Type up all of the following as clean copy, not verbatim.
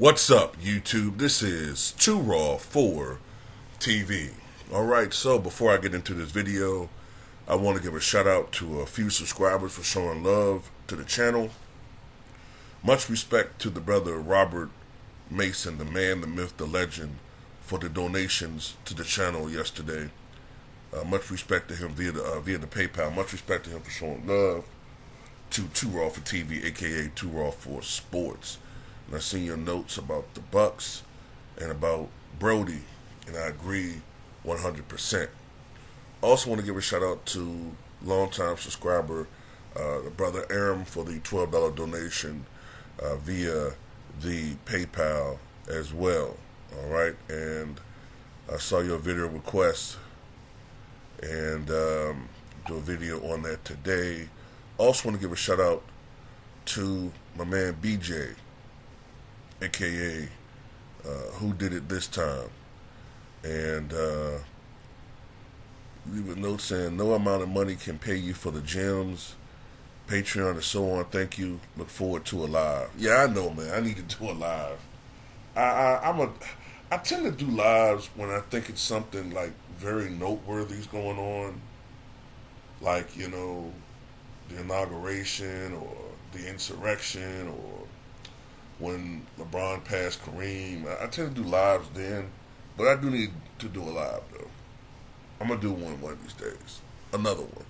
What's up, YouTube? This is Too Raw for TV. Alright, so before I get into this video, I want to give a shout out to a few subscribers for showing love to the channel. Much respect to the brother Robert Mason, the man, the myth, the legend, for the donations to the channel yesterday. Much respect to him via the PayPal. Much respect to him for showing love to Too Raw for TV, aka Too Raw for Sports. And I seen your notes about the Bucks and about Brody, and I agree 100%. Also want to give a shout out to longtime subscriber, the brother Aram, for the $12 donation via the PayPal as well. All right, and I saw your video request and do a video on that today. Also want to give a shout out to my man BJ, aka Who Did It This Time, and leave a note saying no amount of money can pay you for the gyms, Patreon, and so on. Thank you. Look forward to a live. Yeah, I know, man. I need to do a live. I tend to do lives when I think it's something like very noteworthy is going on, like, you know, the inauguration or the insurrection or when LeBron passed Kareem. I tend to do lives then, but I do need to do a live though. I'm gonna do one of these days, another one.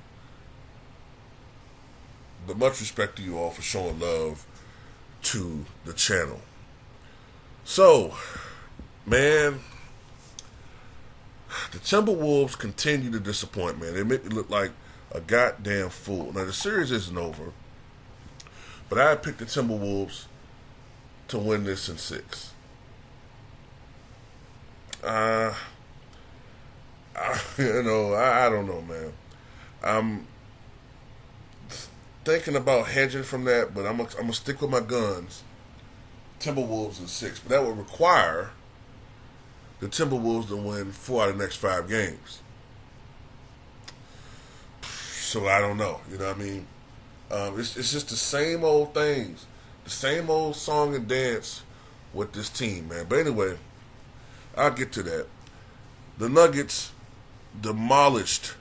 But much respect to you all for showing love to the channel. So, man, the Timberwolves continue to disappoint, man. They make me look like a goddamn fool. Now, the series isn't over, but I picked the Timberwolves to win this in 6. I don't know, man. I'm thinking about hedging from that, but I'm gonna stick with my guns. Timberwolves in 6, but that would require the Timberwolves to win 4 out of the next 5 games. So I don't know. You know what I mean? It's just the same old things, the same old song and dance with this team, man. But anyway, I'll get to that. The Nuggets demolished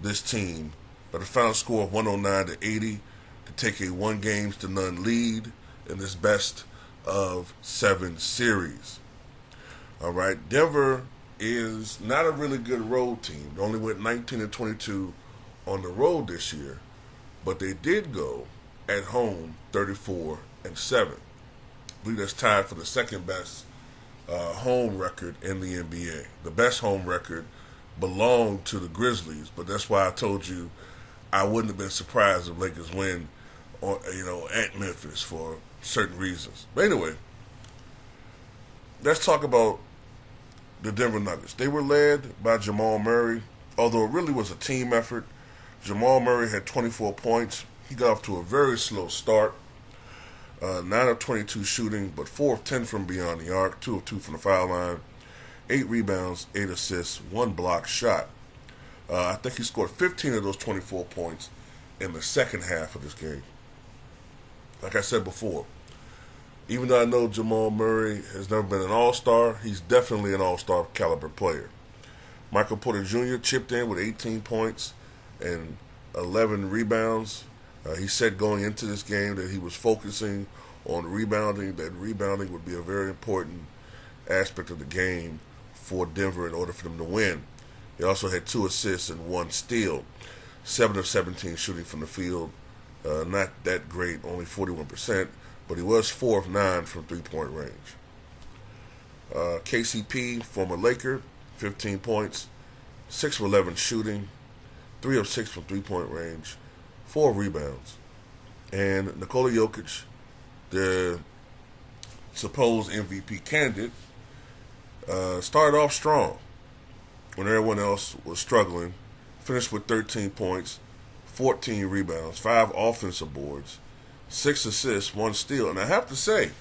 this team by the final score of 109-80 to take a 1-0 lead in this best of 7 series. All right, Denver is not a really good road team. They only went 19-22 on the road this year, but they did go at home 34-7. I believe that's tied for the second best home record in the NBA. The best home record belonged to the Grizzlies, but that's why I told you I wouldn't have been surprised if Lakers win, at Memphis for certain reasons. But anyway, let's talk about the Denver Nuggets. They were led by Jamal Murray, although it really was a team effort. Jamal Murray had 24 points. He got off to a very slow start. 9 of 22 shooting, but 4 of 10 from beyond the arc, 2 of 2 from the foul line, 8 rebounds, 8 assists, 1 block shot. I think he scored 15 of those 24 points in the second half of this game. Like I said before, even though I know Jamal Murray has never been an all-star, he's definitely an all-star caliber player. Michael Porter Jr. chipped in with 18 points and 11 rebounds. He said going into this game that he was focusing on rebounding, that rebounding would be a very important aspect of the game for Denver in order for them to win. He also had 2 assists and 1 steal, 7 of 17 shooting from the field. Not that great, only 41%, but he was 4 of 9 from three-point range. KCP, former Laker, 15 points, 6 of 11 shooting, 3 of 6 from three-point range, 4 rebounds. And Nikola Jokic, the supposed MVP candidate, started off strong when everyone else was struggling. Finished with 13 points, 14 rebounds, 5 offensive boards, 6 assists, 1 steal. And I have to say,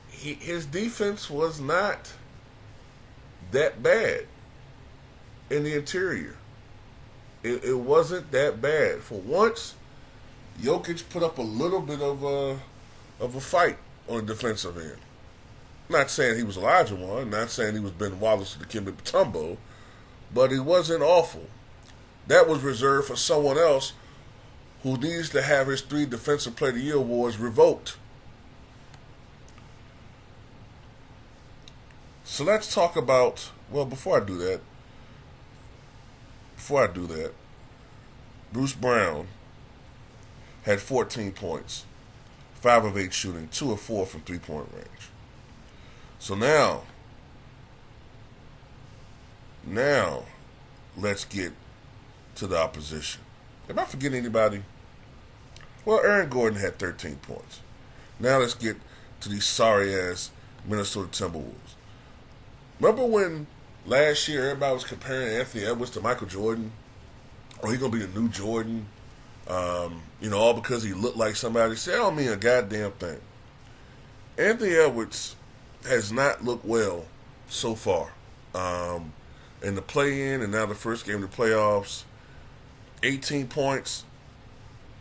his defense was not that bad in the interior. It wasn't that bad. For once, Jokic put up a little bit of a fight on the defensive end. Not saying he was Elijah Wan, not saying he was Ben Wallace to the Kimba Patumbo, but he wasn't awful. That was reserved for someone else who needs to have his 3 Defensive Player of the Year awards revoked. So let's talk about, well, before I do that, Bruce Brown had 14 points, 5 of 8 shooting, 2 of 4 from 3-point range. So now, let's get to the opposition. Am I forgetting anybody? Well, Aaron Gordon had 13 points. Now let's get to these sorry-ass Minnesota Timberwolves. Remember when last year everybody was comparing Anthony Edwards to Michael Jordan? Or he's going to be the new Jordan? All because he looked like somebody. Say, I don't mean a goddamn thing. Anthony Edwards has not looked well so far. In the play-in and now the first game of the playoffs, 18 points,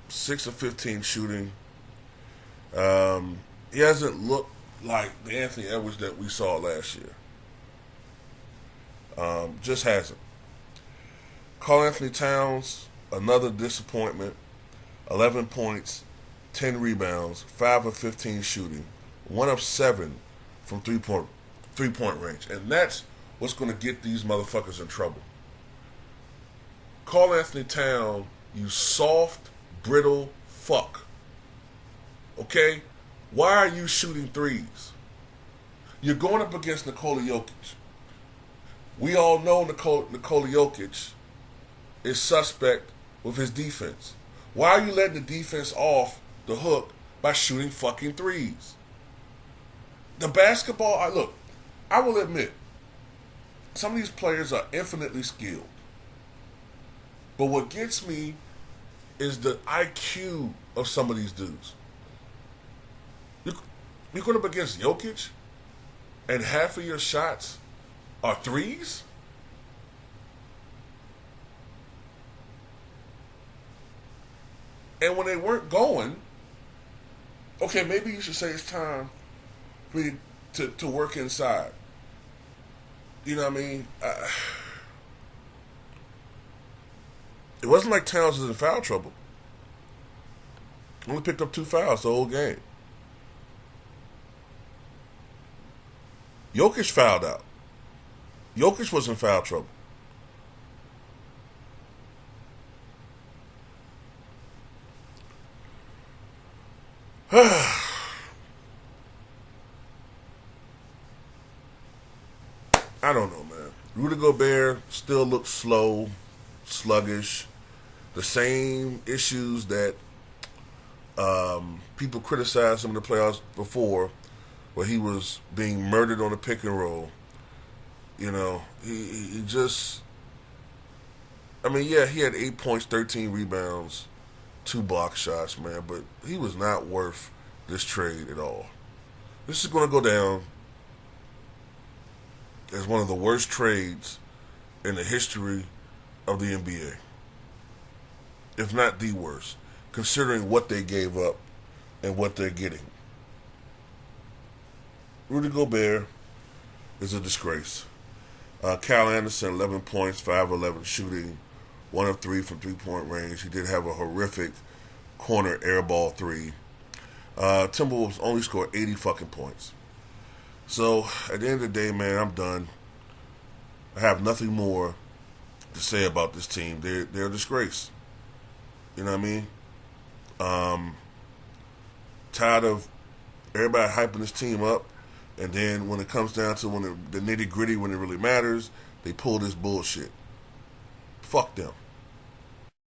6 of 15 shooting. He hasn't looked like the Anthony Edwards that we saw last year. Just hasn't. Karl Anthony Towns, another disappointment. 11 points, 10 rebounds, 5 of 15 shooting, 1 of 7 from three-point range. And that's what's going to get these motherfuckers in trouble. Karl Anthony Towns, you soft, brittle fuck. Okay? Why are you shooting threes? You're going up against Nikola Jokic. We all know Nikola Jokic is suspect with his defense. Why are you letting the defense off the hook by shooting fucking threes? The basketball, I will admit, some of these players are infinitely skilled. But what gets me is the IQ of some of these dudes. You're going up against Jokic, and half of your shots are threes? And when they weren't going, okay, maybe you should say it's time for you to work inside. You know what I mean? It wasn't like Towns was in foul trouble. Only picked up 2 fouls the whole game. Jokic fouled out. Jokic was in foul trouble. I don't know, man. Rudy Gobert still looks slow, sluggish. The same issues that people criticized him in the playoffs before, where he was being murdered on the pick and roll. You know, he just... he had 8 points, 13 rebounds, 2 block shots, man, but he was not worth this trade at all. This is going to go down as one of the worst trades in the history of the NBA. If not the worst, considering what they gave up and what they're getting. Rudy Gobert is a disgrace. Kyle Anderson, 11 points, 5 of 11 shooting, 1 of 3 from 3-point range. He did have a horrific corner airball 3. Timberwolves only scored 80 fucking points. So, at the end of the day, man, I'm done. I have nothing more to say about this team. They're a disgrace. You know what I mean? Tired of everybody hyping this team up, and then when it comes down to the nitty-gritty, when it really matters, they pull this bullshit. Fuck them.